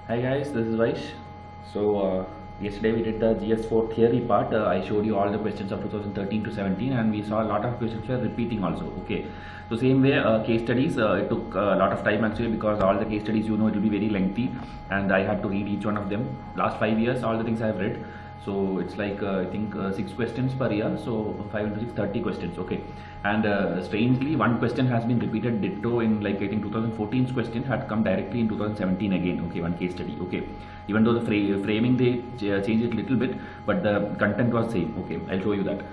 Hi guys, this is Vaish. Yesterday we did the GS4 theory part. I showed you all the questions of 2013 to 17 and we saw a lot of questions were repeating also. Okay. So same way case studies, it took a lot of time actually because all the case studies it will be very lengthy and I had to read each one of them. Last 5 years all the things I have read. So it's like I think 6 questions per year, so 5 into 6, 30 questions. Okay. And strangely one question has been repeated ditto in like I think 2014's question had come directly in 2017 again. Okay, one case study. Okay, even though the framing they changed it little bit, but the content was same. Okay, I'll show you that.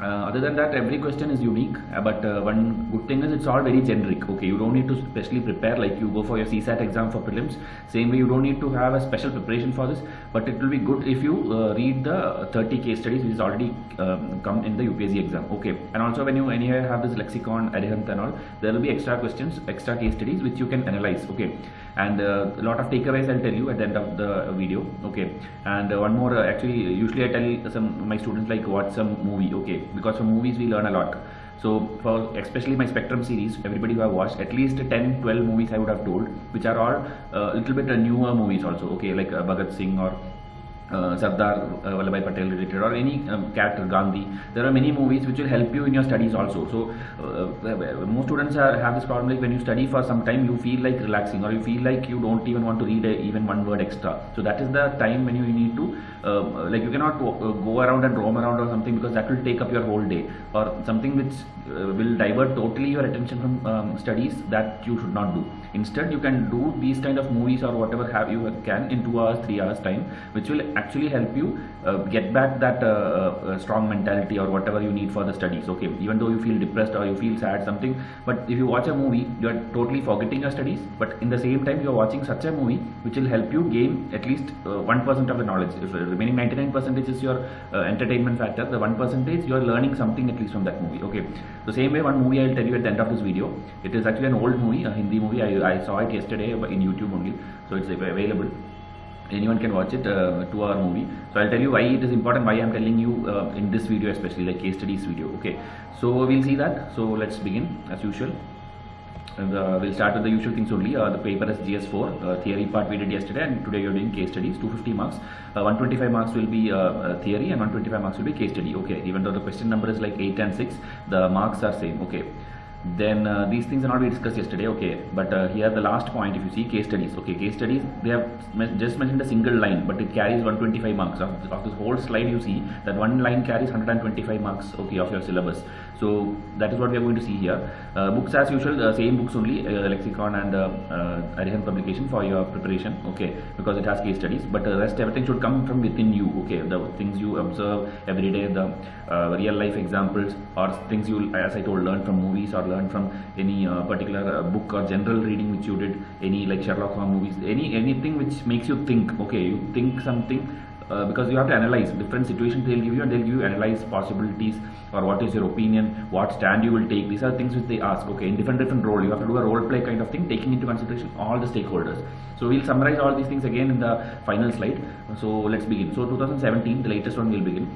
Other than that, every question is unique, but one good thing is it's all very generic. Okay, you don't need to specially prepare like you go for your CSAT exam for prelims. Same way, you don't need to have a special preparation for this, but it will be good if you read the 30 case studies which is already come in the UPSC exam. Okay, and also when you anywhere have this lexicon, adherent and all, there will be extra questions, extra case studies which you can analyze. Okay, and a lot of takeaways I'll tell you at the end of the video. Okay, and one more actually usually I tell some my students like watch some movie. Okay, because from movies we learn a lot. So for especially my Spectrum series, everybody who have watched at least 10 12 movies I would have told, which are all little bit newer movies also. Okay, like Bhagat Singh or Sardar Vallabhbhai Patel related or any character Gandhi. There are many movies which will help you in your studies also. So most students have this problem like when you study for some time you feel like relaxing or you feel like you don't even want to read even one word extra. So that is the time when you need to like you cannot go around and roam around or something because that will take up your whole day or something which will divert totally your attention from studies that you should not do. Instead you can do these kind of movies or whatever have you can in 2 hours 3 hours time, which will actually help you get back that strong mentality or whatever you need for the studies. Okay, even though you feel depressed or you feel sad something, but if you watch a movie you are totally forgetting your studies, but in the same time you are watching such a movie which will help you gain at least 1% of the knowledge. If remaining 99% is your entertainment factor, the 1% you are learning something at least from that movie. Okay, the same way one movie I will tell you at the end of this video. It is actually an old movie, a Hindi movie. I saw it yesterday in YouTube only, so it's available. Anyone can watch it, 2-hour movie. So I'll tell you why it is important, why I'm telling you in this video especially, like case studies video. Okay, so we'll see that. So let's begin as usual. And we'll start with the usual things only. The paper is GS4 theory part we did yesterday, and today you're doing case studies. 250 marks, 125 marks will be theory and 125 marks will be case study. Okay, even though the question number is like 8 and 6, the marks are same. Okay, then these things are not we discussed yesterday. Okay, but here the last point, if you see case studies. Okay, case studies, they have just mentioned a single line, but it carries 125 marks of this whole slide. You see that one line carries 125 marks. Okay, of your syllabus. So that is what we are going to see here. Books as usual, same books only, lexicon and Arihan publication for your preparation. Okay, because it has case studies, but the rest everything should come from within you. Okay, the things you observe every day, the real life examples or things you, as I told, learn from movies or learn from any particular book or general reading which you did, any like Sherlock Holmes movies, anything which makes you think. Okay, you think something. Because you have to analyze different situations they'll give you, and they'll give you analyze possibilities or what is your opinion, what stand you will take. These are things which they ask. Okay, in different role you have to do a role play kind of thing, taking into consideration all the stakeholders. So we'll summarize all these things again in the final slide. So let's begin. So 2017, the latest one will begin.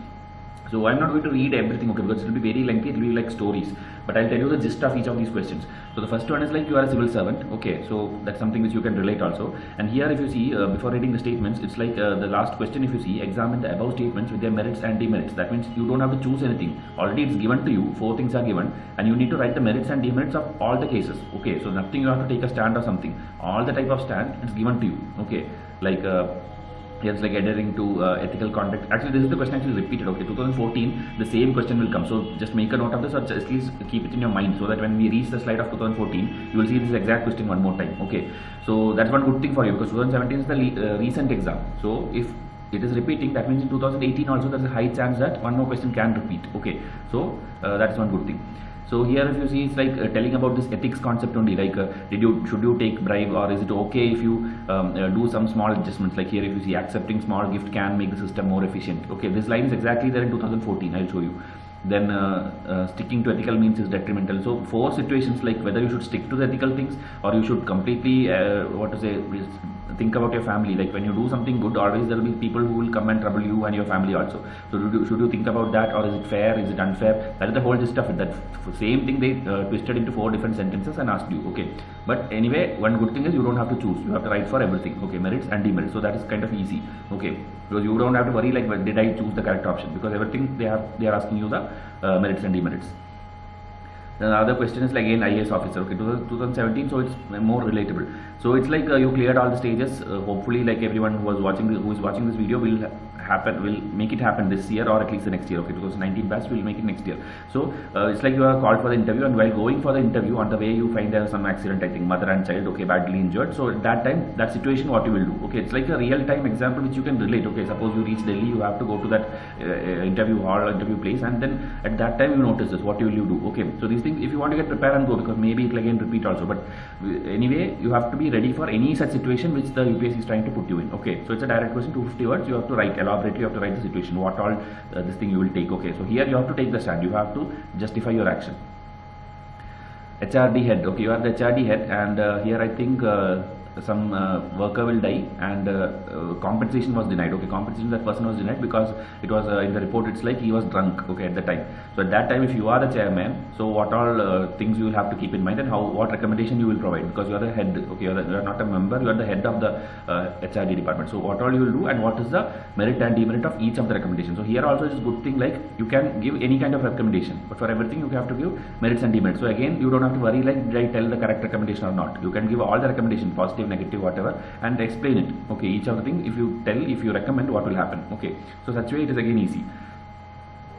So I'm not going to read everything, okay, because it will be very lengthy. It will be like stories, but I'll tell you the gist of each of these questions. So the first one is like you are a civil servant. Okay, so that's something which you can relate also. And here if you see before reading the statements, it's like the last question. If you see, examine the above statements with their merits and demerits. That means you don't have to choose anything. Already it's given to you. 4 things are given, and you need to write the merits and demerits of all the cases. Okay, so nothing you have to take a stand or something. All the type of stand it's given to you. Okay, like. It's like adhering to ethical conduct. Actually, this is the question actually repeated. Okay, 2014, the same question will come. So just make a note of this, or just at least keep it in your mind, so that when we reach the slide of 2014, you will see this exact question one more time. Okay, so that's one good thing for you, because 2017 is the recent exam. So if it is repeating, that means in 2018 also there's a high chance that one more question can repeat. Okay, so that's one good thing. So here if you see, it's like telling about this ethics concept only, like should you take bribe, or is it okay if you do some small adjustments, like here if you see accepting small gift can make the system more efficient. Okay, this line is exactly there in 2014, I'll show you. Then sticking to ethical means is detrimental. So 4 situations, like whether you should stick to the ethical things or you should completely think about your family. Like when you do something good, always there will be people who will come and trouble you and your family also. So should you think about that, or is it fair, is it unfair? That is the whole gist of it. That same thing they twisted into 4 different sentences and asked you. Okay, But anyway, one good thing is you don't have to choose. You have to write for everything. Okay, merits and demerits. So that is kind of easy. Okay, because you don't have to worry like, well, did I choose the correct option? Because everything they are asking you the merits and demerits. The other question is like again IAS officer. Okay, 2017, so it's more relatable. So it's like you cleared all the stages. Hopefully, like everyone who is watching this video will make it happen this year or at least the next year. Okay, 2019 batch will make it next year. So it's like you are called for the interview, and while going for the interview, on the way you find there some accident. I think mother and child, okay, badly injured. So at that time, that situation, what you will do? Okay, it's like a real time example which you can relate. Okay, suppose you reach Delhi, you have to go to that interview hall, interview place, and then at that time you notice this. What will you do? Okay, so these things, if you want to get prepared and go, because maybe it will again repeat also. But anyway, you have to be ready for any such situation which the UPSC is trying to put you in. Okay, so it's a direct question, 250 words. You have to write elaborately. You have to write the situation, what all this thing you will take. Okay, so here you have to take the stand. You have to justify your action. HRD head. Okay, you are the HRD head, and here I think some worker will die, and compensation was denied. Okay, compensation, that person was denied because it was in the report it's like he was drunk. Okay, at the time. So at that time, if you are the chairman, so what all things you will have to keep in mind, and what recommendation you will provide, because you are the head. Okay, you are not a member, you are the head of the HRD department. So what all you will do, and what is the merit and demerit of each of the recommendations. So here also is good thing, like you can give any kind of recommendation, but for everything you have to give merits and demerits. So again, you don't have to worry like, did I tell the correct recommendation or not? You can give all the recommendation, positive, negative, whatever, and explain it. Okay, each of the thing, if you recommend, what will happen. Okay, so such way it is again easy.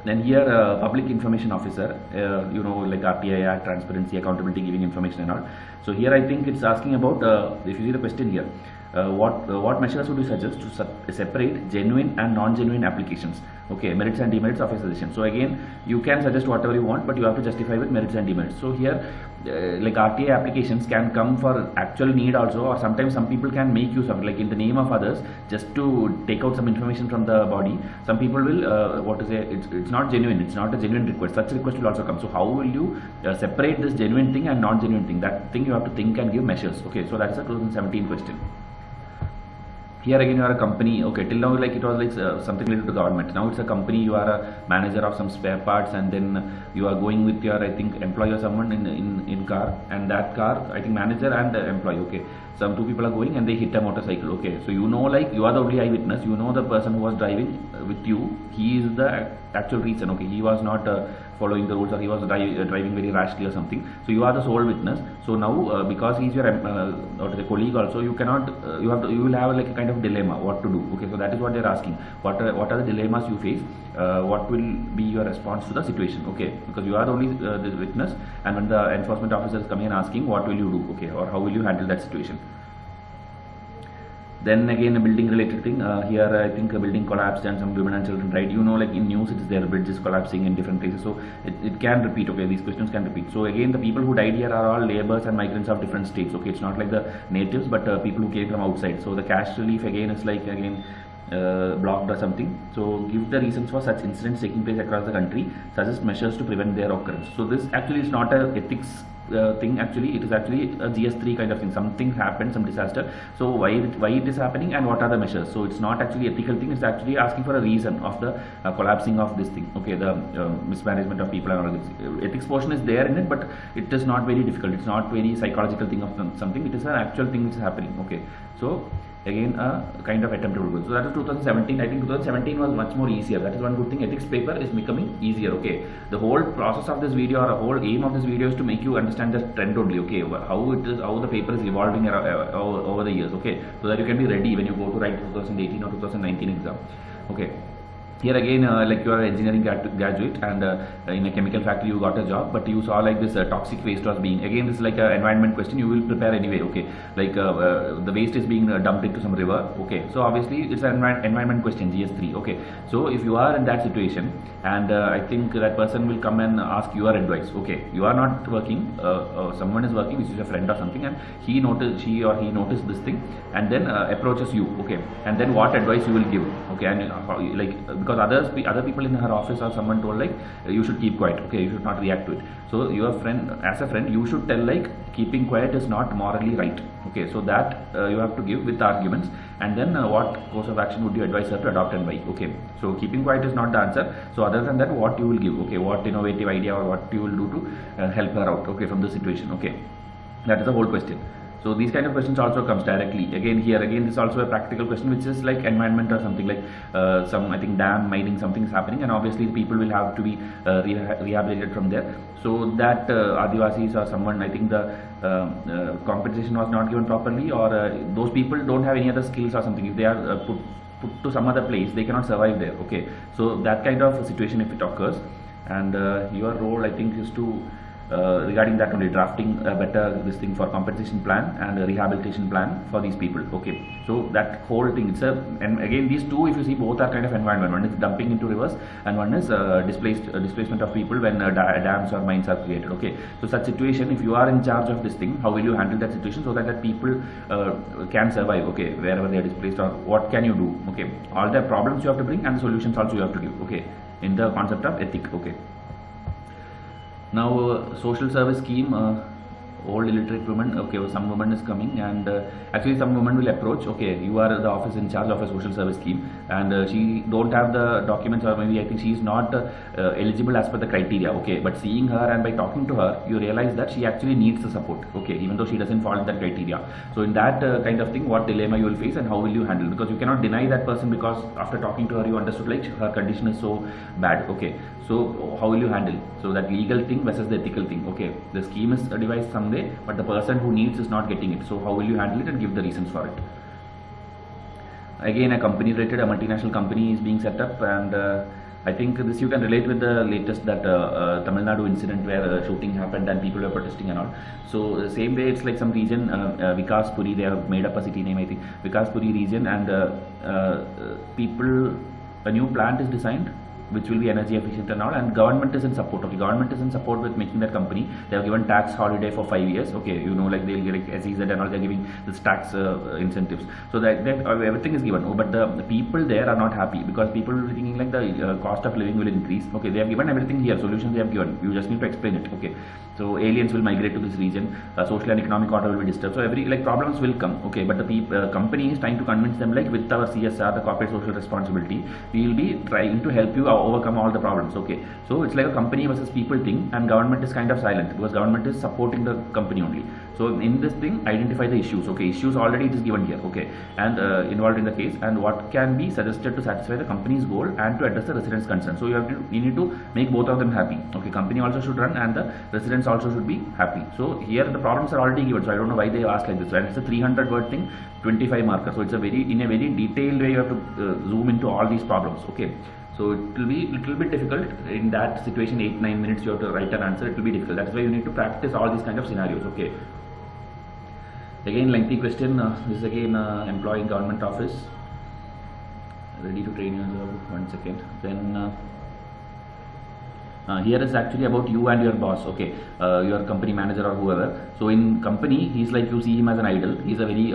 Then here public information officer, like RTI Act, transparency, accountability, giving information and all. So here I think it's asking about, if you see the question here, what measures would you suggest to separate genuine and non-genuine applications? Okay, merits and demerits of a suggestion. So again, you can suggest whatever you want, but you have to justify with merits and demerits. So here, like RTA applications can come for actual need also, or sometimes some people can make use of it, like in the name of others, just to take out some information from the body. Some people will, it's not genuine, it's not a genuine request. Such request will also come. So how will you separate this genuine thing and non-genuine thing? That thing you have to think and give measures. Okay, so that's a 2017 question. Here again you are a company. Okay, till now like it was like something related to government. Now it's a company. You are a manager of some spare parts, and then you are going with your, I think, employee or someone in car, and that car, I think, manager and employee. Okay, some two people are going and they hit a motorcycle. Okay, so you know, like you are the only eyewitness. You know the person who was driving with you. He is the actual reason. Okay, he was not following the rules, or he was driving very rashly or something. So you are the sole witness. So now because he is your colleague also, you cannot. You will have like a kind of dilemma what to do. Okay, so that is what they are asking. What are the dilemmas you face? What will be your response to the situation? Okay, because you are the only the witness, and when the enforcement officer is coming and asking, what will you do? Okay, or how will you handle that situation? Then again, a building related thing. Here I think a building collapsed and some women and children died. You know, like in news it is there, bridges collapsing in different places. So it can repeat. Okay, these questions can repeat. So again, the people who died here are all laborers and migrants of different states. Okay, it's not like the natives, but people who came from outside. So the cash relief again is like again blocked or something. So give the reasons for such incidents taking place across the country. Suggest measures to prevent their occurrence. So this actually is not a ethics thing. Actually, it is actually a GS3 kind of thing. Something happened, some disaster. So why it is happening, and what are the measures? So it's not actually ethical thing. It's actually asking for a reason of the collapsing of this thing. Okay, the mismanagement of people and all this. Ethics portion is there in it, but it is not very difficult. It's not very psychological thing of something. It is an actual thing which is happening. Okay, so again a kind of attempt to do. So that is 2017. I think 2017 was much more easier. That is one good thing. Ethics paper is becoming easier. Okay, the whole process of this video, or the whole aim of this video, is to make you understand the trend only. Okay, how the paper is evolving over the years. Okay, so that you can be ready when you go to write 2018 or 2019 exam. Okay. Here again, like you are an engineering graduate, and in a chemical factory you got a job, but you saw like this toxic waste was being, again this is like an environment question, you will prepare anyway. Okay, like the waste is being dumped into some river. Okay, so obviously it's an environment question, GS3. Okay, so if you are in that situation, and I think that person will come and ask your advice. Okay, you are not working, someone is working, which is a friend or something, and she or he noticed this thing, and then approaches you. Okay, and then what advice you will give? Okay, and like because other people in her office or someone told like you should keep quiet. Okay, you should not react to it. So your friend, as a friend, you should tell like keeping quiet is not morally right. Okay, so that you have to give with arguments, and then what course of action would you advise her to adopt and why? Okay, so keeping quiet is not the answer. So other than that, what you will give? Okay, what innovative idea or what you will do to help her out? Okay, from the situation. Okay. That is the whole question. So these kind of questions also comes directly. Again, this is also a practical question, which is like environment or something like some, I think, dam mining, something is happening, and obviously the people will have to be rehabilitated from there. So that Adivasis or someone, I think the compensation was not given properly, or those people don't have any other skills or something. If they are put to some other place, they cannot survive there. Okay, so that kind of situation, if it occurs, and your role, I think, is to regarding that only, drafting a better this thing for compensation plan and a rehabilitation plan for these people. Okay, so that whole thing, it's a, and again these two, if you see, both are kind of environment. One is dumping into rivers, and one is displacement of people when dams or mines are created. Okay, so such situation, if you are in charge of this thing, how will you handle that situation so that people can survive, okay, wherever they are displaced, or what can you do? Okay, all the problems you have to bring, and the solutions also you have to give. Okay, in the concept of ethic. Okay, now social service scheme, old illiterate women. Okay, some woman is coming, and actually some woman will approach. Okay, you are the office in charge of a social service scheme, and she don't have the documents, or maybe I think she is not eligible as per the criteria. Okay, but seeing her and by talking to her, you realize that she actually needs the support. Okay, even though she doesn't fall in that criteria. So in that kind of thing, what dilemma you will face and how will you handle? Because you cannot deny that person, because after talking to her, you understood like her condition is so bad. Okay, so how will you handle? So that legal thing versus the ethical thing. Okay, the scheme is devised someday, but the person who needs is not getting it. So how will you handle it and give the reasons for it? Again, a company related, a multinational company is being set up, and I think this you can relate with the latest, that Tamil Nadu incident where shooting happened and people were protesting and all. So the same way, it's like some region, Vikas Puri, they have made up a city name, I think, Vikas Puri region, and people, a new plant is designed which will be energy efficient and all, and government is in support. Okay, government is in support with making that company. They have given tax holiday for 5 years. Okay, you know, like they'll get like SEZ and all, they're giving this tax incentives. So that everything is given. Oh, but the people there are not happy, because people will be thinking like the cost of living will increase. Okay, they have given everything here, solutions they have given. You just need to explain it. Okay, so aliens will migrate to this region, social and economic order will be disturbed. So every like problems will come. Okay, but the company is trying to convince them like, with our CSR, the corporate social responsibility, we will be trying to help you overcome all the problems. Okay, so it's like a company versus people thing, and government is kind of silent because government is supporting the company only. So in this thing, identify the issues. Okay, issues already it is given here. Okay, and involved in the case, and what can be suggested to satisfy the company's goal and to address the residents' concern. So you need to make both of them happy. Okay, company also should run and the residents also should be happy. So here the problems are already given. So I don't know why they asked like this. And it's a 300 word thing, 25 markers. So it's a in a very detailed way you have to zoom into all these problems. Okay. So it will be little bit difficult in that situation. 8-9 minutes you have to write an answer. It will be difficult. That's why you need to practice all these kind of scenarios. Okay. Again, lengthy question. This is again employee in government office. Ready to train you. 1 second. Then here is actually about you and your boss. Okay, your company manager or whoever. So in company, he's like, you see him as an idol. He's a very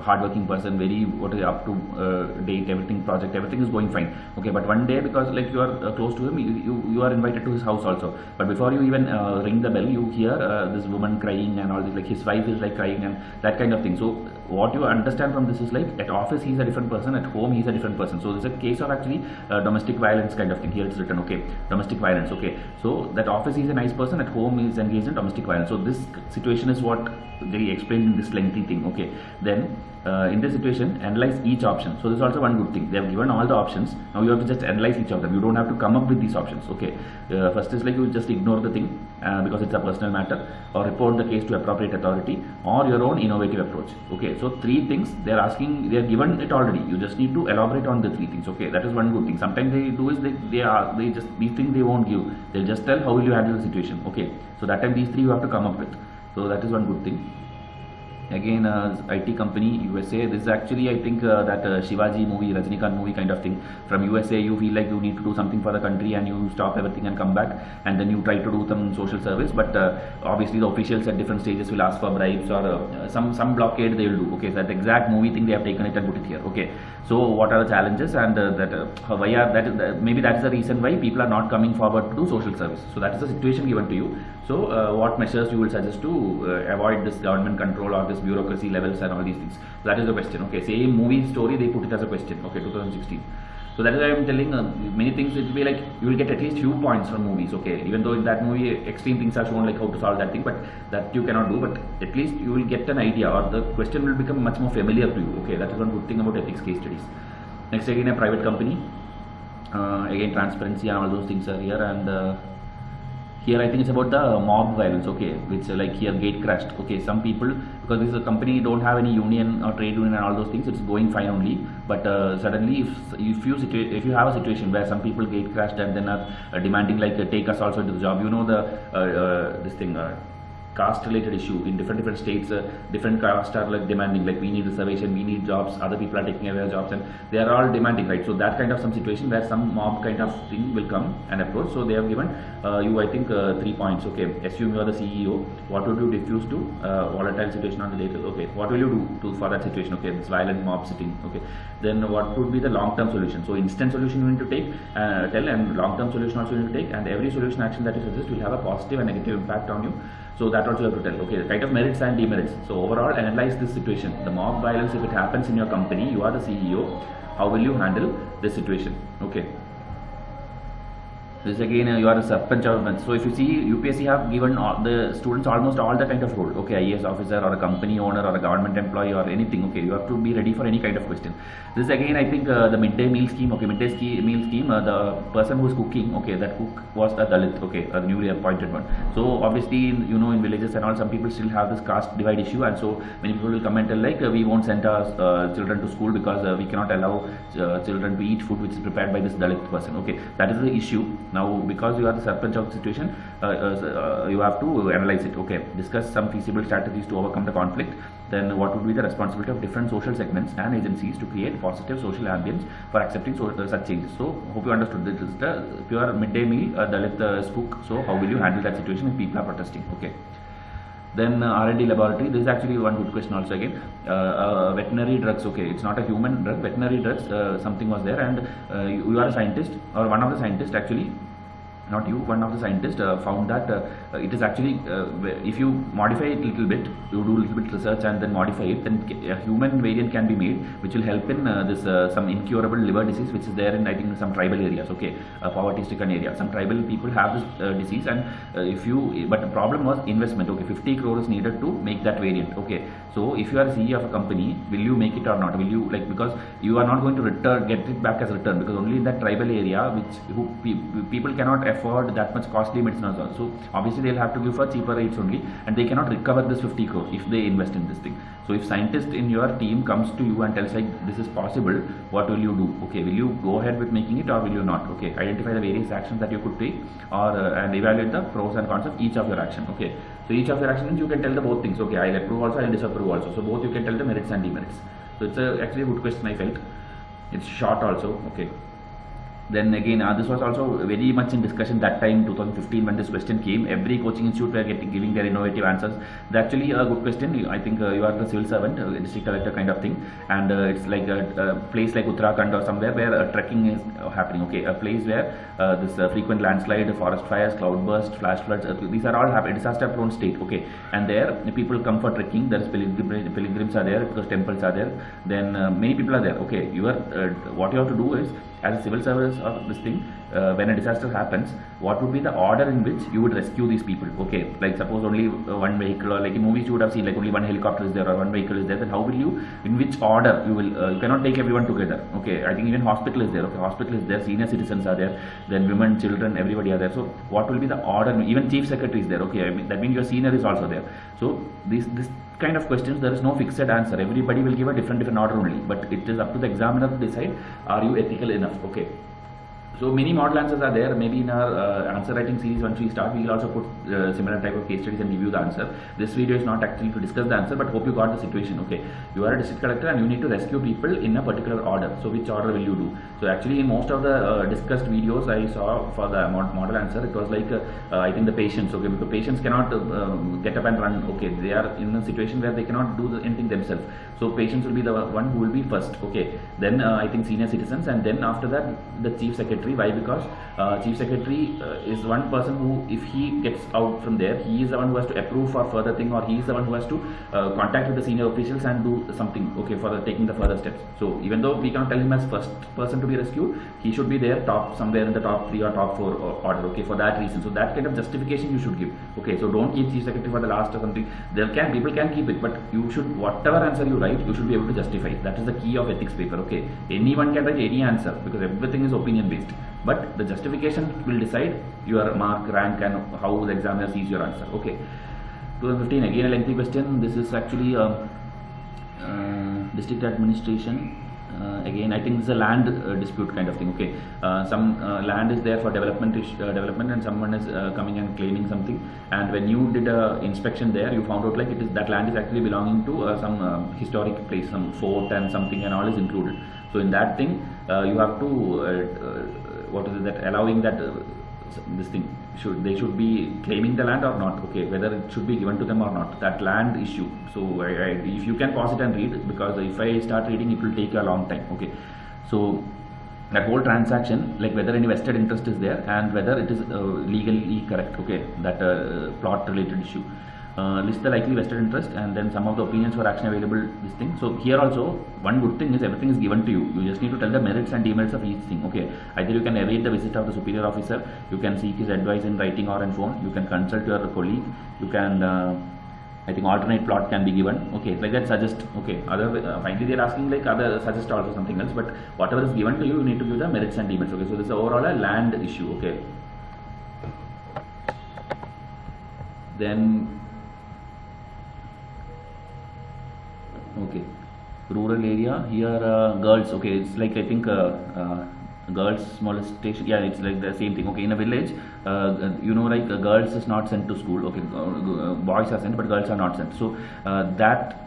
hardworking person, very up to date, everything, project, everything is going fine. Okay, but one day, because like you are close to him, you are invited to his house also. But before you even ring the bell, you hear this woman crying and all this, like his wife is like crying and that kind of thing. So what you understand from this is like, at office he's a different person, at home he's a different person. So this is a case of actually domestic violence kind of thing. Here it's written. Okay, domestic violence. Okay, so that office is a nice person, at home is engaged in domestic violence. So this situation is what they explained in this lengthy thing. Okay, then in this situation, analyze each option. So this is also one good thing. They have given all the options. Now you have to just analyze each of them. You don't have to come up with these options. Okay, first is like, you just ignore the thing because it's a personal matter, or report the case to appropriate authority, or your own innovative approach. Okay, so 3 things they are asking. They are given it already. You just need to elaborate on the 3 things. Okay, that is one good thing. Sometimes they do is they just, these things they won't give. They'll just tell how will you handle the situation. Okay, so that time these 3 you have to come up with. So that is one good thing. Again, IT company, USA. This is actually, I think, that Shivaji movie, Rajnikant movie kind of thing. From USA, you feel like you need to do something for the country, and you stop everything and come back, and then you try to do some social service. But obviously, the officials at different stages will ask for bribes, or some blockade they will do. Okay, so that exact movie thing, they have taken it and put it here. Okay, so what are the challenges, and why are maybe that's the reason why people are not coming forward to do social service. So that is the situation given to you. So what measures you will suggest to avoid this government control or this bureaucracy levels and all these things. So that is the question. Okay, same movie story, they put it as a question. Okay, 2016. So that is why I'm telling many things. It will be like you will get at least few points from movies. Okay, even though in that movie extreme things are shown, like how to solve that thing, but that you cannot do. But at least you will get an idea, or the question will become much more familiar to you. Okay, that is one good thing about ethics case studies. Next, again, a private company. Again, transparency and all those things are here, and here I think it's about the mob violence. Okay, which like here gate crashed. Okay, some people, because this is a company, don't have any union or trade union and all those things, it's going fine only. But suddenly if you have a situation where some people gate crashed and then are demanding like take us also into the job, you know, the this thing, caste related issue in different states, different castes are like demanding, like we need reservation, we need jobs, other people are taking away our jobs, and they are all demanding, right? So that kind of some situation where some mob kind of thing will come and approach. So they have given you, I think, 3 points. Okay, assume you are the CEO, what would you diffuse to volatile situation on the data? Okay, what will you do for that situation? Okay, this violent mob sitting. Okay, then what would be the long-term solution? So instant solution you need to take, tell, and long-term solution also you need to take, and every solution action that you suggest will have a positive and negative impact on you. So that also you have to tell. Okay, the kind of merits and demerits. So overall, analyze this situation. The mob violence, if it happens in your company, you are the CEO, how will you handle this situation? Okay. This again, you are a serpent of. So if you see, UPSC have given all the students almost all the kind of role. Okay, IAS officer or a company owner or a government employee or anything. Okay, you have to be ready for any kind of question. This again, I think the midday meal scheme. Okay, midday meal scheme. The person who is cooking. Okay, that cook was a Dalit. Okay, a newly appointed one. So obviously, you know, in villages and all, some people still have this caste divide issue, and so many people will come and tell like we won't send our children to school because we cannot allow children to eat food which is prepared by this Dalit person. Okay, that is the issue. Now, because you are the serpent of the situation, you have to analyze it. Okay, discuss some feasible strategies to overcome the conflict. Then, what would be the responsibility of different social segments and agencies to create positive social ambience for accepting such changes? So, hope you understood. This is the pure midday meal Dalit spook. So, how will you handle that situation if people are protesting? Okay. Then R&D laboratory. This is actually one good question also again. Veterinary drugs. Okay, it's not a human drug. Veterinary drugs. Something was there, and you are a scientist or one of the scientists actually. Not you, one of the scientists found that it is actually, if you modify it a little bit, you do a little bit research and then modify it, then a human variant can be made, which will help in this some incurable liver disease, which is there in, I think, some tribal areas. Okay, poverty-stricken area. Some tribal people have this disease, and but the problem was investment. Okay, 50 crores needed to make that variant. Okay, so if you are a CEO of a company, will you make it or not? Will you, like, because you are not going to get it back as return, because only in that tribal area, which people cannot afford that much costly medicine also. So obviously they'll have to give for cheaper rates only, and they cannot recover this 50 crore if they invest in this thing. So if scientist in your team comes to you and tells like this is possible, what will you do? Okay, will you go ahead with making it or will you not? Okay, identify the various actions that you could take, or and evaluate the pros and cons of each of your action. Okay, so each of your actions you can tell the both things. Okay, I'll approve also, I'll disapprove also. So both you can tell the merits and demerits. So it's actually a good question, I felt. It's short also. Okay. Then again, this was also very much in discussion that time, 2015, when this question came. Every coaching institute were giving their innovative answers. It's actually a good question. I think you are the civil servant, district collector kind of thing, and it's like a place like Uttarakhand or somewhere where trekking is happening. Okay, a place where this frequent landslide, forest fires, cloudburst, flash floods, these are all happening. Disaster-prone state. Okay, and there people come for trekking. There is pilgrims are there because temples are there. Then many people are there. Okay, what you have to do is, as a civil service of this thing, when a disaster happens, what would be the order in which you would rescue these people? Okay, like suppose only one vehicle, or like in movies you would have seen like only one helicopter is there or one vehicle is there, then how will you, in which order you will, you cannot take everyone together. Okay, I think even hospital is there. Okay, hospital is there, senior citizens are there, then women, children, everybody are there. So what will be the order? Even chief secretary is there. Okay, I mean, that means your senior is also there. So this kind of questions, there is no fixed answer. Everybody will give a different order only, but it is up to the examiner to decide, are you ethical enough? Okay, so many model answers are there. Maybe in our answer writing series, once we start, we will also put similar type of case studies and review the answer. This video is not actually to discuss the answer, but hope you got the situation. Okay, you are a district collector and you need to rescue people in a particular order. So which order will you do? So actually in most of the discussed videos I saw for the model answer, it was like I think the patients. Okay, because patients cannot get up and run. Okay, they are in a situation where they cannot do anything themselves. So patients will be the one who will be first. Okay, then I think senior citizens, and then after that the chief secretary. secretary. Why? Because chief secretary is one person who, if he gets out from there, he is the one who has to approve for further thing, or he is the one who has to contact with the senior officials and do something, okay, for taking the further steps. So even though we cannot tell him as first person to be rescued, he should be there top, somewhere in the top 3 or top 4 order, okay, for that reason. So that kind of justification you should give, okay. So don't keep chief secretary for the last or something. People can keep it, but you should, whatever answer you write, you should be able to justify. That is the key of ethics paper, okay. Anyone can write any answer because everything is opinion based, but the justification will decide your mark, rank, and how the examiner sees your answer, okay. 2015, again a lengthy question. This is actually district administration. Again, I think this is a land dispute kind of thing, okay. Some land is there for development, and someone is coming and claiming something, and when you did a inspection there, you found out like that land is actually belonging to some historic place, some fort and something and all is included. So in that thing, you have to what is it, that allowing that this thing, they should be claiming the land or not, okay, whether it should be given to them or not, that land issue. So if you can pause it and read, because if I start reading, it will take a long time, okay. So that whole transaction, like whether any vested interest is there and whether it is legally correct, okay, that plot related issue. List the likely vested interest, and then some of the opinions for action available, this thing. So here also, one good thing is everything is given to you. You just need to tell the merits and demerits of each thing, okay. Either you can await the visit of the superior officer, you can seek his advice in writing or in phone, you can consult your colleague, you can I think alternate plot can be given, okay, like that, suggest, okay. Finally they are asking like other suggest also something else, but whatever is given to you, you need to give the merits and demerits, okay. So this is overall a land issue, okay. Then okay, rural area, here girls, okay, it's like I think girls molestation, yeah, it's like the same thing, okay. In a village, you know, like girls is not sent to school, okay, boys are sent but girls are not sent. So that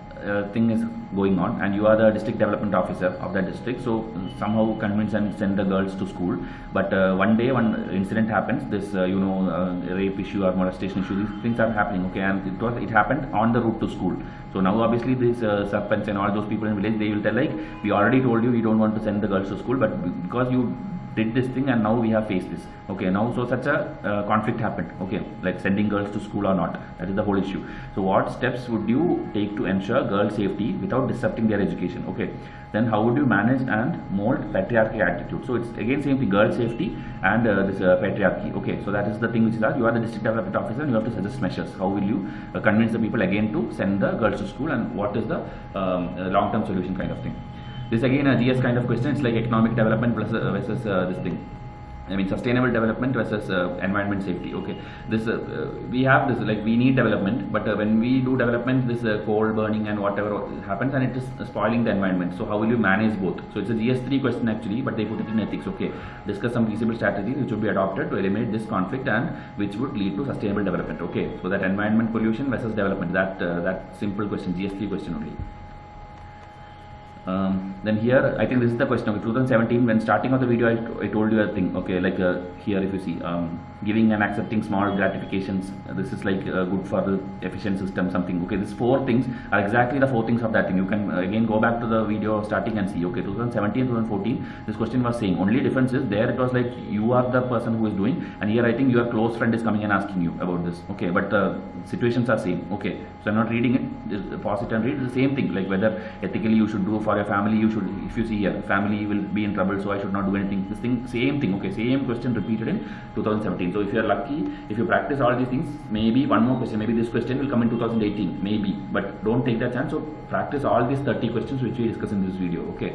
thing is going on, and you are the district development officer of that district, so somehow convince and send the girls to school. But one day one incident happens, this rape issue or molestation issue, these things are happening, okay, and it happened on the route to school. So now obviously these serpents and all those people in village, they will tell like, we already told you we don't want to send the girls to school, but because you did this thing and now we have faced this, okay. Now so such a conflict happened, okay, like sending girls to school or not, that is the whole issue. So what steps would you take to ensure girl safety without disrupting their education, okay. Then how would you manage and mold patriarchy attitude? So it's again same thing, girl safety and this patriarchy, okay. So that is the thing which is that you are the district development officer and you have to suggest measures. How will you convince the people again to send the girls to school, and what is the long-term solution kind of thing. This again a GS kind of question. It's like economic development versus this thing, I mean sustainable development versus environment safety, okay. This we have this, like we need development, but when we do development, this coal burning and whatever happens, and it is spoiling the environment. So how will you manage both? So it's a GS3 question actually, but they put it in ethics, okay. Discuss some feasible strategies which would be adopted to eliminate this conflict and which would lead to sustainable development, okay. So that environment pollution versus development, that simple question, GS3 question only. Then here I think this is the question, okay. 2017, when starting of the video I told you a thing, okay, like here if you see giving and accepting small gratifications, this is like good for the efficient system something, okay. These 4 things are exactly the 4 things of that thing. You can again go back to the video starting and see, okay. 2017 2014 this question was saying, only difference is there it was like you are the person who is doing, and here I think your close friend is coming and asking you about this, okay, but the situations are same, okay. So I'm not reading it, just pause it and read. It's the same thing, like whether ethically you should do for your family, you should, if you see here family will be in trouble, so I should not do anything, this thing, same thing, okay. Same question repeated in 2017. So if you are lucky, if you practice all these things, maybe one more question, maybe this question will come in 2018, maybe, but don't take that chance. So practice all these 30 questions which we discuss in this video, okay.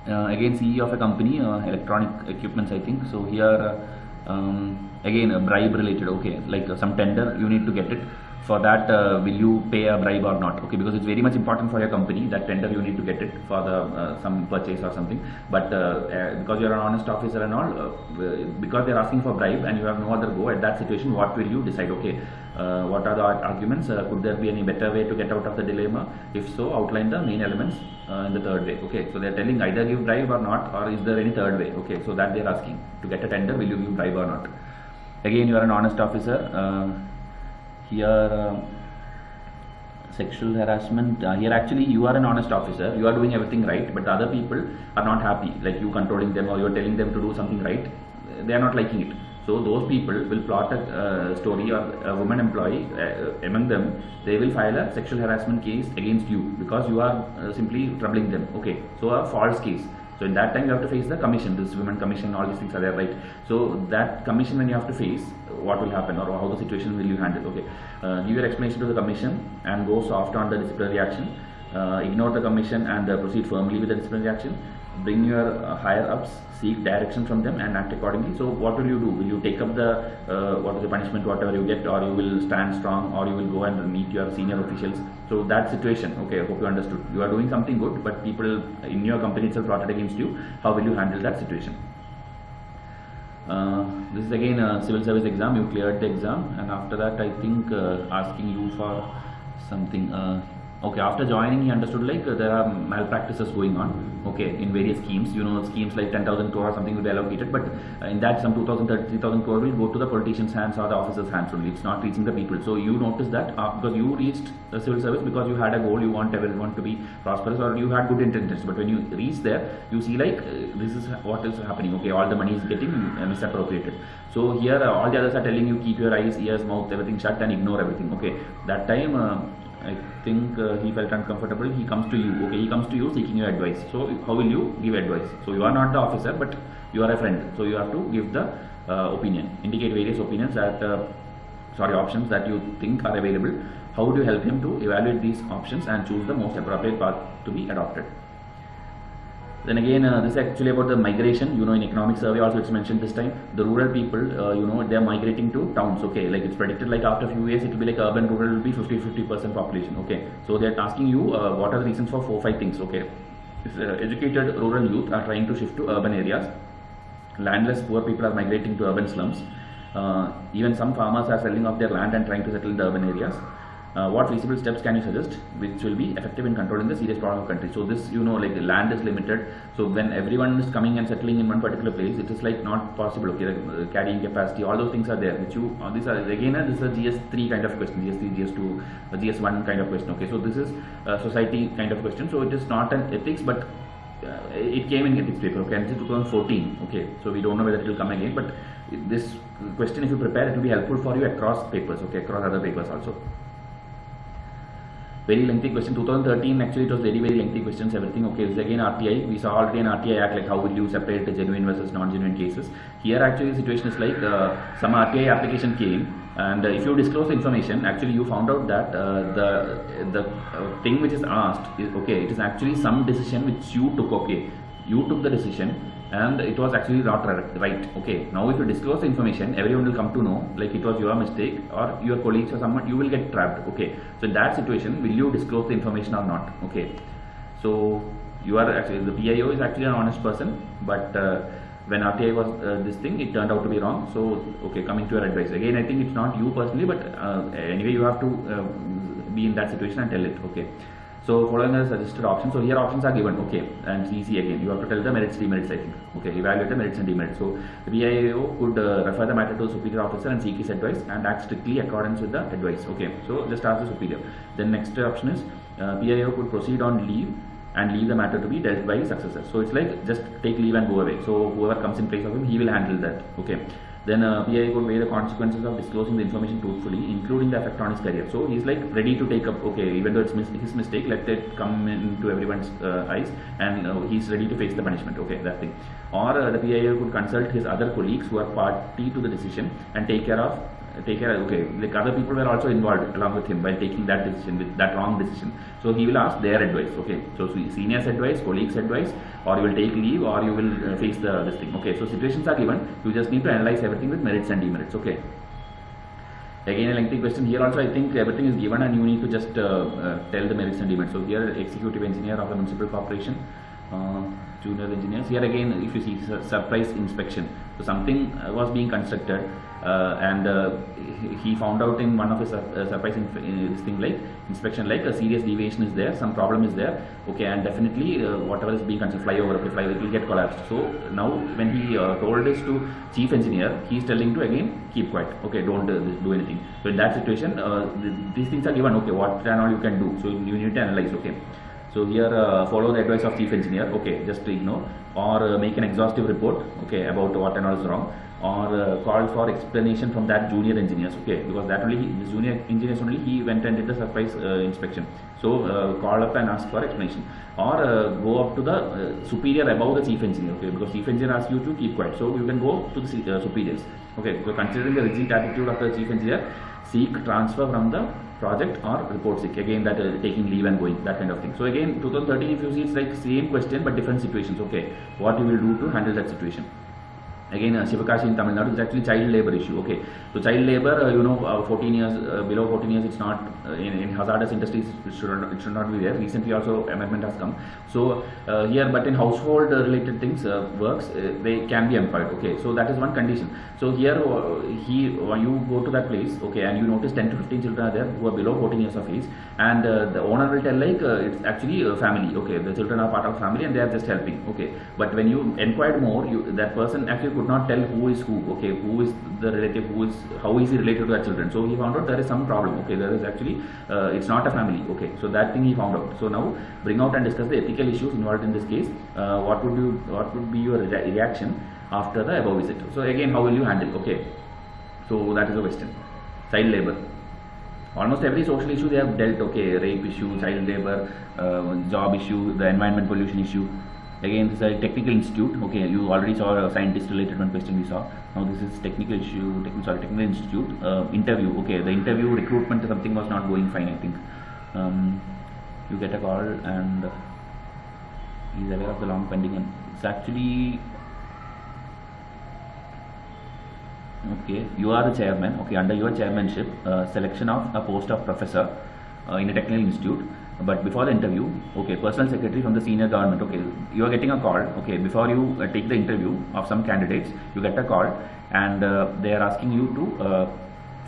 Again CEO of a company, electronic equipments I think. So here again a bribe related, okay, like some tender you need to get it. For that will you pay a bribe or not, okay, because it's very much important for your company, that tender you need to get it for the some purchase or something. But because you're an honest officer and all, because they're asking for bribe and you have no other go, at that situation what will you decide, okay. What are the arguments, could there be any better way to get out of the dilemma? If so, outline the main elements in the third way, okay. So they're telling either give bribe or not, or is there any third way, okay. So that they're asking, to get a tender will you give bribe or not. Again you are an honest officer. Here Sexual harassment, here actually you are an honest officer, you are doing everything right, but the other people are not happy, like you controlling them or you are telling them to do something right, they are not liking it. So those people will plot a story, or a woman employee among them, they will file a sexual harassment case against you because you are simply troubling them. Okay, so a false case. So in that time you have to face the commission, this women commission, all these things are there, right? So that commission, when you have to face, what will happen or how the situation will you handle? Okay, give your explanation to the commission and go soft on the disciplinary action. Ignore the commission and proceed firmly with the disciplinary action. Bring your higher ups, seek direction from them and act accordingly. So what will you do? Will you take up the what is the punishment, whatever you get, or you will stand strong, or you will go and meet your senior officials? So that situation, okay, I hope you understood. You are doing something good, but people in your company itself plotted against you. How will you handle that situation? This is again a civil service exam. You cleared the exam, and after that I think asking you for something. Okay, after joining he understood like there are malpractices going on, okay, in various schemes. You know, schemes like 10,000 crore or something will be allocated, but in that some 2,000, 3,000 crore will go to the politicians' hands or the officers' hands only. It's not reaching the people. So you noticed that because you reached the civil service because you had a goal, you want everyone to be prosperous, or you had good intentions, but when you reach there, you see like this is what is happening. Okay, all the money is getting misappropriated. So here all the others are telling you keep your eyes, ears, mouth, everything shut and ignore everything. Okay, that time I think he felt uncomfortable. He comes to you. Okay, he comes to you seeking your advice. So how will you give advice? So you are not the officer, but you are a friend. So you have to give the opinion. Indicate various opinions that options that you think are available. How would you help him to evaluate these options and choose the most appropriate path to be adopted? Then again, this is actually about the migration. You know, in economic survey also it's mentioned this time. The rural people, you know, they are migrating to towns. Okay, like it's predicted like after a few years it will be like urban rural will be 50% population. Okay, so they are asking you what are the reasons for 4-5 things. Okay, educated rural youth are trying to shift to urban areas. Landless poor people are migrating to urban slums. Even some farmers are selling off their land and trying to settle in the urban areas. What feasible steps can you suggest which will be effective in controlling the serious problem of country? So this, you know, like the land is limited. So when everyone is coming and settling in one particular place, it is like not possible. Okay, like, carrying capacity, all those things are there. Which you these are again this is a GS3 kind of question, GS3, GS2, GS1 kind of question. Okay, so this is a society kind of question. So it is not an ethics, but it came in ethics paper. Okay, and this is 2014. Okay, so we don't know whether it will come again, but this question, if you prepare, it will be helpful for you across papers. Okay, across other papers also. Very lengthy question. 2013 actually it was very lengthy questions, everything. Okay, this is again RTI. We saw already an RTI act, like how will you separate the genuine versus non-genuine cases. Here actually the situation is like some RTI application came, and if you disclose the information, actually you found out that the thing which is asked is okay, it is actually some decision which you took. Okay, you took the decision and it was actually not right. Okay, now if you disclose the information, everyone will come to know like it was your mistake, or your colleagues or someone, you will get trapped. Okay, so in that situation, will you disclose the information or not? Okay, so you are actually, the PIO is actually an honest person, but when RTI was this thing, it turned out to be wrong. So okay, coming to your advice again, I think it's not you personally, but anyway you have to be in that situation and tell it. Okay, so following the suggested options. So here options are given. Okay, and it's easy again. You have to tell the merits, demerits, I think. Okay, evaluate the merits and demerits. So the PIO could refer the matter to the superior officer and seek his advice and act strictly accordance with the advice. Okay, so just ask the superior. Then next option is PIO could proceed on leave and leave the matter to be dealt by his successor. So it's like just take leave and go away. So whoever comes in place of him, he will handle that. Okay. Then PIO could weigh the consequences of disclosing the information truthfully, including the effect on his career. So he's like ready to take up, okay, even though it's his mistake, let it come into everyone's eyes, and he's ready to face the punishment. Okay, that thing. Or the PIO could consult his other colleagues who are party to the decision and take care. Okay, like other people were also involved along with him while taking that decision, with that wrong decision. So he will ask their advice. Okay, so seniors advice, colleagues advice, or you will take leave, or you will face this thing. Okay, so situations are given. You just need to analyze everything with merits and demerits. Okay. Again, a lengthy question. Here also, I think everything is given, and you need to just tell the merits and demerits. So here, executive engineer of a municipal corporation. Junior engineers. Here again, if you see surprise inspection, so something was being constructed, and he found out in one of his surprise this thing like inspection, like a serious deviation is there, some problem is there, okay, and definitely whatever is being constructed, flyover, okay, flyover will get collapsed. So now when he told this to chief engineer, he is telling to again keep quiet, okay, don't do anything. So in that situation, these things are given, okay, what and all you can do, so you need to analyze, okay. So here follow the advice of chief engineer, okay, just to ignore, or make an exhaustive report, okay, about what and all is wrong, or call for explanation from that junior engineers, okay, because that only this junior engineers only he went and did the surprise inspection. So call up and ask for explanation, or go up to the superior above the chief engineer, okay, because chief engineer asks you to keep quiet, so you can go to the superiors, okay. So considering the rigid attitude of the chief engineer, seek transfer from the project or report sick, again that taking leave and going, that kind of thing. So again 2013, if you see, it's like same question but different situations, okay, what you will do to handle that situation. Again Shivakashi in Tamil Nadu is actually child labor issue, okay. So child labor, 14 years, below 14 years, it's not in hazardous industries, it should not be there. Recently also amendment has come. So here, but in household related things, works, they can be employed, okay. So that is one condition. So here you go to that place, okay, and you notice 10 to 15 children are there who are below 14 years of age, and the owner will tell like it's actually a family, okay, the children are part of family and they are just helping, okay. But when you inquired more, that person actually could not tell who is who, okay, who is the relative, how is he related to that children. So he found out there is some problem, okay, there is actually it's not a family, okay. So that thing he found out. So now bring out and discuss the ethical issues involved in this case. What would be your reaction after the above visit? So again, how will you handle, okay. So that is the question. Child labor, almost every social issue they have dealt, okay, rape issue, child labor, job issue, the environment pollution issue. Again, this is a technical institute, okay, you already saw a scientist related one question we saw. Now this is technical issue, technical institute, interview, okay, the interview recruitment something was not going fine, I think. You get a call and he is aware of the long pending, and it's actually, okay, you are the chairman, okay, under your chairmanship, selection of a post of professor in a technical institute. But before the interview, okay, personal secretary from the senior government, okay, you are getting a call, okay, before you take the interview of some candidates, you get a call and they are asking you to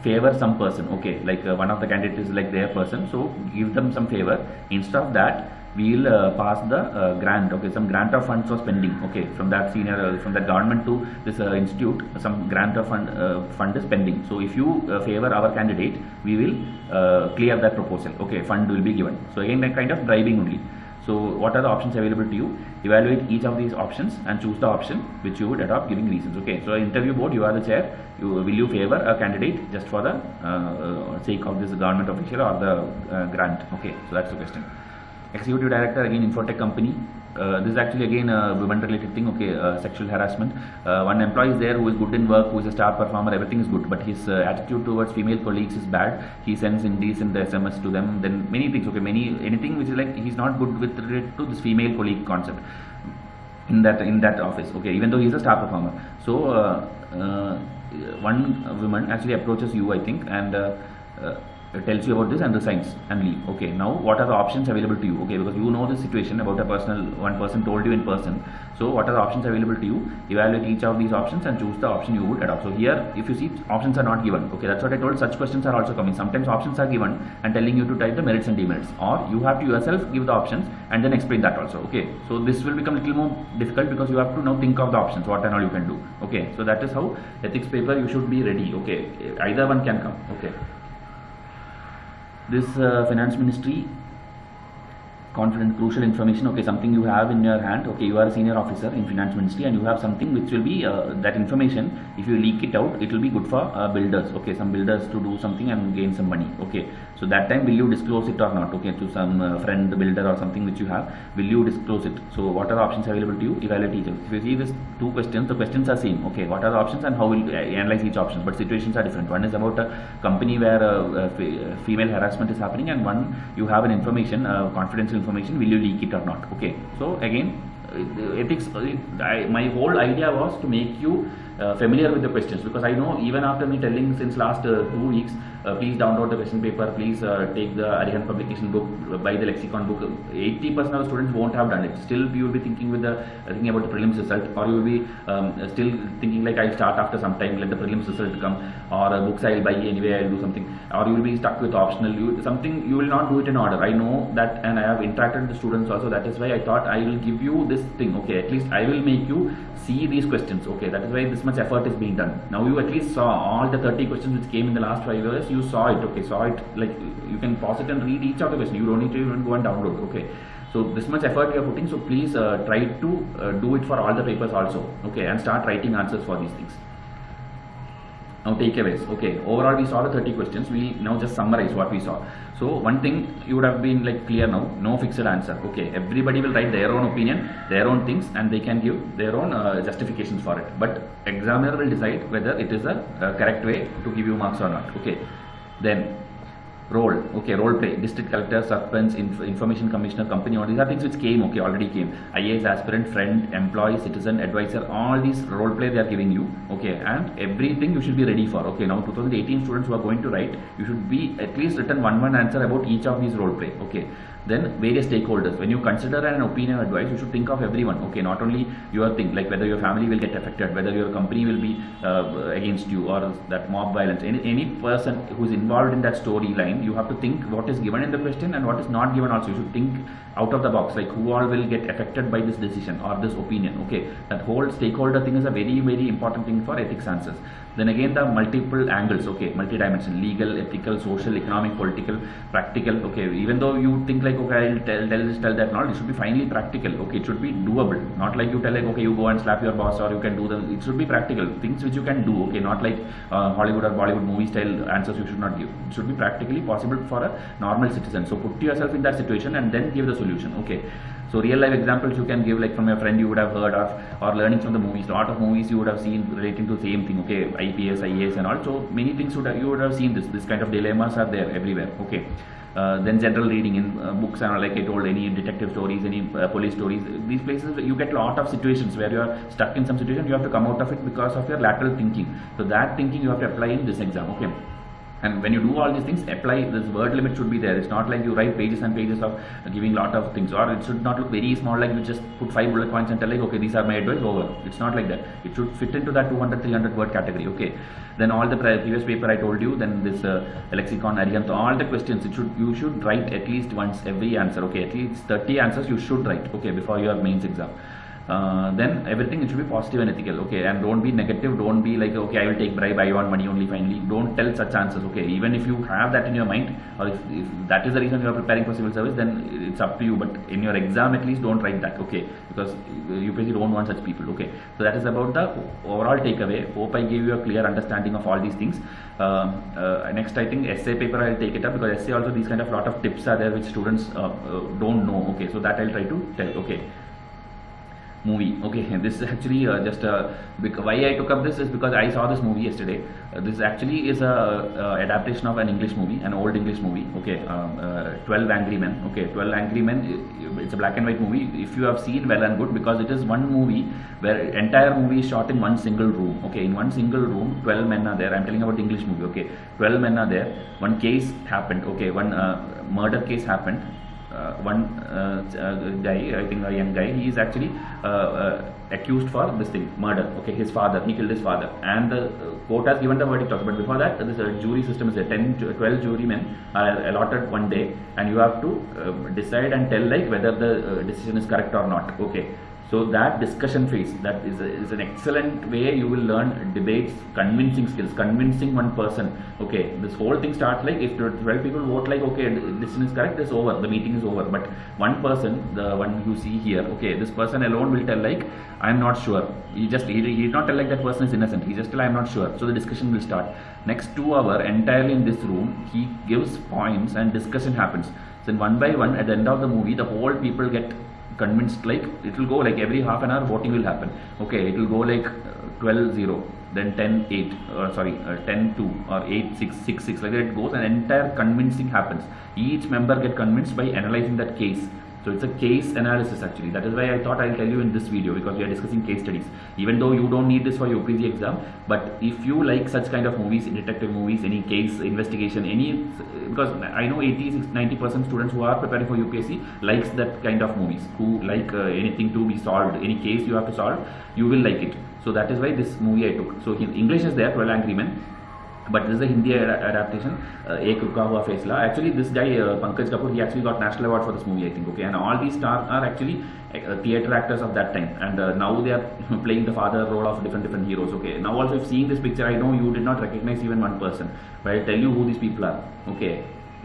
favor some person, okay, like one of the candidates is like their person, so give them some favor. Instead of that, we will pass the grant, okay, some grant of funds was pending, okay, from that senior, from that government to this institute, some grant of fund is pending. So if you favor our candidate, we will clear that proposal, okay, fund will be given. So again, a kind of bribing only. So what are the options available to you? Evaluate each of these options and choose the option which you would adopt, giving reasons, okay. So interview board, you are the chair, will you favor a candidate just for the sake of this government official or the grant, okay. So that's the question. Executive director, again infotech company, this is actually again a women related thing, okay, sexual harassment. One employee is there who is good in work, who is a star performer, everything is good, but his attitude towards female colleagues is bad. He sends indecent SMS to them, then many things, okay, anything which is like he's not good with related to this female colleague concept in that office, okay, even though he is a star performer. So one woman actually approaches you, I think, and tells you about this and resigns and leave, okay. Now what are the options available to you, okay, because you know the situation about one person told you in person. So what are the options available to you? Evaluate each of these options and choose the option you would adopt. So here, if you see, options are not given, okay, that's what I told. Such questions are also coming. Sometimes options are given and telling you to type the merits and demerits, or you have to yourself give the options and then explain that also, okay. So this will become a little more difficult because you have to now think of the options, what and all you can do, okay. So that is how ethics paper you should be ready, okay, either one can come, okay. This finance ministry, crucial information, okay, something you have in your hand, okay, you are a senior officer in finance ministry and you have something which will be that information, if you leak it out, it will be good for builders, okay, some builders to do something and gain some money, okay. So that time will you disclose it or not, okay, to some friend builder or something which you have, will you disclose it? So what are the options available to you? Evaluate each. If you see these two questions, the questions are same, okay, what are the options and how will you analyze each option, but situations are different. One is about a company where female harassment is happening, and one you have an information, confidential information, will you leak it or not, okay. So again, ethics, my whole idea was to make you familiar with the questions, because I know even after me telling since last 2 weeks, please download the question paper, please take the Arihant publication book, buy the lexicon book. 80% of the students won't have done it. Still you will be thinking with the thinking about the prelims result, or you will be still thinking like I'll start after some time, let the prelims result come, or books I'll buy anyway, I'll do something, or you will be stuck with optional, you will not do it in order. I know that, and I have interacted with the students also. That is why I thought I will give you this thing, okay, at least I will make you see these questions, okay. That is why this much effort is being done. Now you at least saw all the 30 questions which came in the last 5 years. You saw it, okay, like you can pause it and read each of the questions. You don't need to even go and download, okay. So this much effort you are putting, so please try to do it for all the papers also, okay, and start writing answers for these things. Now takeaways, okay, overall we saw the 30 questions. We now just summarize what we saw. So one thing you would have been like clear now, no fixed answer, okay. Everybody will write their own opinion, their own things, and they can give their own justifications for it. But examiner will decide whether it is a correct way to give you marks or not, okay. Then role, okay, role play, district collector, suspense, information commissioner, company, all these are things which came, okay, already came. IAS aspirant, friend, employee, citizen, advisor, all these role play they are giving you, okay, and everything you should be ready for, okay. Now 2018 students who are going to write, you should be at least written one answer about each of these role play, okay. Then various stakeholders, when you consider an opinion or advice, you should think of everyone, okay, not only your thing, like whether your family will get affected, whether your company will be against you, or that mob violence, any person who is involved in that storyline, you have to think what is given in the question and what is not given also. You should think out of the box, like who all will get affected by this decision or this opinion, okay. That whole stakeholder thing is a very, very important thing for ethics answers. Then again the multiple angles, okay, multi-dimensional, legal, ethical, social, economic, political, practical, okay. Even though you think like, okay, I'll tell this, tell that, not, it should be finely practical, okay. It should be doable, not like you tell like, okay, you go and slap your boss, or you can do them. It should be practical, things which you can do, okay, not like Hollywood or Bollywood movie style answers you should not give. It should be practically possible for a normal citizen. So put yourself in that situation and then give the solution, okay. So real life examples you can give, like from your friend you would have heard of, or learning from the movies. A lot of movies you would have seen relating to the same thing, okay, IPS, IAS and all. So many things you would have seen this kind of dilemmas are there everywhere, okay. Then general reading in books, and like I told, any detective stories, any police stories, these places you get a lot of situations where you are stuck in some situation, you have to come out of it because of your lateral thinking. So that thinking you have to apply in this exam, okay. And when you do all these things, apply, this word limit should be there. It's not like you write pages and pages of giving lot of things, or it should not look very small, like you just put 5 bullet points and tell like, okay, these are my advice, over. It's not like that. It should fit into that 200, 300 word category, okay. Then all the previous paper I told you, then this lexicon, Arihant, all the questions, you should write at least once every answer, okay. At least 30 answers you should write, okay, before your mains exam. Then everything it should be positive and ethical, okay, and don't be negative. Don't be like, okay, I will take bribe, I want money only, finally. Don't tell such answers, okay. Even if you have that in your mind, or if that is the reason you are preparing for civil service, then it's up to you. But in your exam at least don't write that, okay, because UPSC don't want such people, okay. So that is about the overall takeaway. Hope I gave you a clear understanding of all these things. Next I think essay paper I will take it up, because essay also these kind of lot of tips are there which students don't know, okay. So that I will try to tell, okay. Movie, okay, this is actually just why I took up this is because I saw this movie yesterday. This actually is a adaptation of an English movie, an old English movie, okay. 12 Angry Men, okay. 12 Angry Men, it's a black and white movie. If you have seen, well and good, because it is one movie where entire movie is shot in one single room, okay. In one single room 12 men are there. I'm telling about the English movie, okay. 12 men are there, one case happened, okay, one murder case happened. One guy, I think a young guy, he is actually accused for this thing, murder, okay. His father, he killed his father, and the court has given the verdict also. But before that, this jury system is there. 12 jurymen are allotted one day, and you have to decide and tell like whether the decision is correct or not, okay. So that discussion phase, that is an excellent way you will learn debates, convincing skills, convincing one person, okay. This whole thing starts like, if 12 people vote like, okay, decision is correct, it's over, the meeting is over. But one person, the one you see here, okay, this person alone will tell like, I am not sure. He did not tell like that person is innocent. He just tell I am not sure. So the discussion will start. Next 2 hours entirely in this room, he gives points and discussion happens. So one by one, at the end of the movie, the whole people get convinced, like it will go like every half an hour voting will happen, okay. It will go like 12-0, then 10-8, 10-2 or 8-6, 6-6, like that it goes, and entire convincing happens. Each member get convinced by analyzing that case, So it's a case analysis actually. That is why I thought I'll tell you in this video, because we are discussing case studies. Even though you don't need this for your UPSC exam, but if you like such kind of movies, detective movies, any case investigation, because I know 80-90% students who are preparing for UPSC likes that kind of movies, who like anything to be solved, any case you have to solve, you will like it. So that is why this movie I took. So English is there, 12 Angry Men. But this is a Hindi adaptation, Ek Ruka Hua Faisla. Actually, this guy, Pankaj Kapoor, he actually got national award for this movie, I think, okay. And all these stars are actually theatre actors of that time. And now they are playing the father role of different heroes, okay. Now also, if seeing this picture, I know you did not recognize even one person. But I'll tell you who these people are, okay.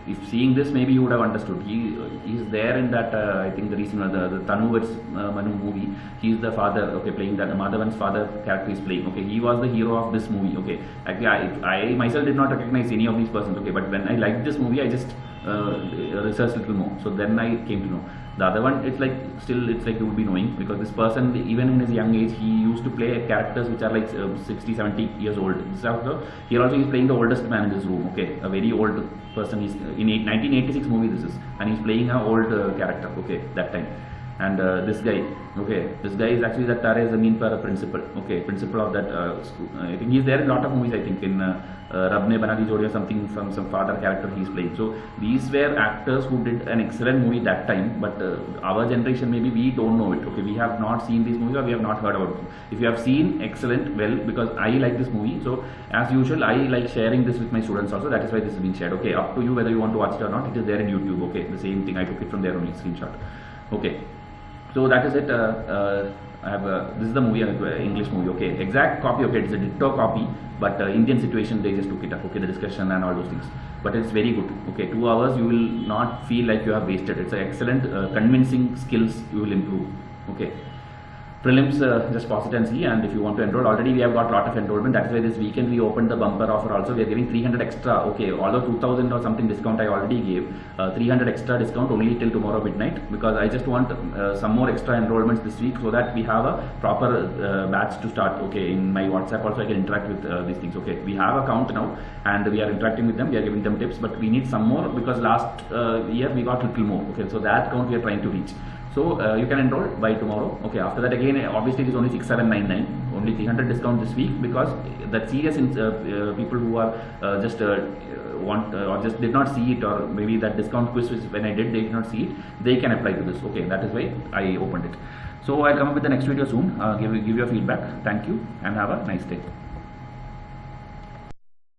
If seeing this, maybe you would have understood. He is there in that, I think the recent, the Tanu vs Manu movie. He is the father, okay, playing that, Madhavan's father character is playing, okay. He was the hero of this movie, okay. Actually, I myself did not recognize any of these persons, okay. But when I liked this movie, I just researched a little more. So then I came to know. The other one, it's like, still, it's like you would be knowing, because this person, even in his young age, he used to play characters which are like 60-70 years old. Here also he's playing the oldest man in this room, okay, a very old person. He's in 1986 movie this is, and he's playing an old character, okay, that time. And this guy, okay, this guy is actually that Tare Zameen Par principal, okay, principal of that school. I think he's there in a lot of movies, I think, in Rab Ne Bana Di Jodi or something, from some father character he's playing. So these were actors who did an excellent movie that time, but our generation, maybe we don't know it, okay, we have not seen these movies or we have not heard about them. If you have seen, excellent, well, because I like this movie, so as usual, I like sharing this with my students also, that is why this is being shared, okay, up to you whether you want to watch it or not, it is there in YouTube, okay, the same thing, I took it from there only, screenshot, okay. So that is it. I have this is the movie, English movie. Okay, exact copy. Okay, it's a ditto copy, but Indian situation they just took it up. Okay, the discussion and all those things. But it's very good. Okay, 2 hours you will not feel like you have wasted. It's an excellent, convincing skills you will improve. Okay. Prelims, just pause it and see, and if you want to enroll, already we have got a lot of enrollment. That is why this weekend we opened the bumper offer also. We are giving 300 extra, okay, although 2000 or something discount I already gave, 300 extra discount only till tomorrow midnight, because I just want some more extra enrollments this week, so that we have a proper batch to start, okay. In my WhatsApp also I can interact with these things, okay. We have a count now and we are interacting with them, we are giving them tips, but we need some more, because last year we got little more, okay. So that count we are trying to reach. So you can enroll by tomorrow. Okay. After that, again, obviously it is only 6799. Only 300 discount this week, because that serious people who are just want or just did not see it, or maybe that discount quiz when I did, they did not see it. They can apply to this. Okay. That is why I opened it. So I'll come up with the next video soon. Give your feedback. Thank you and have a nice day.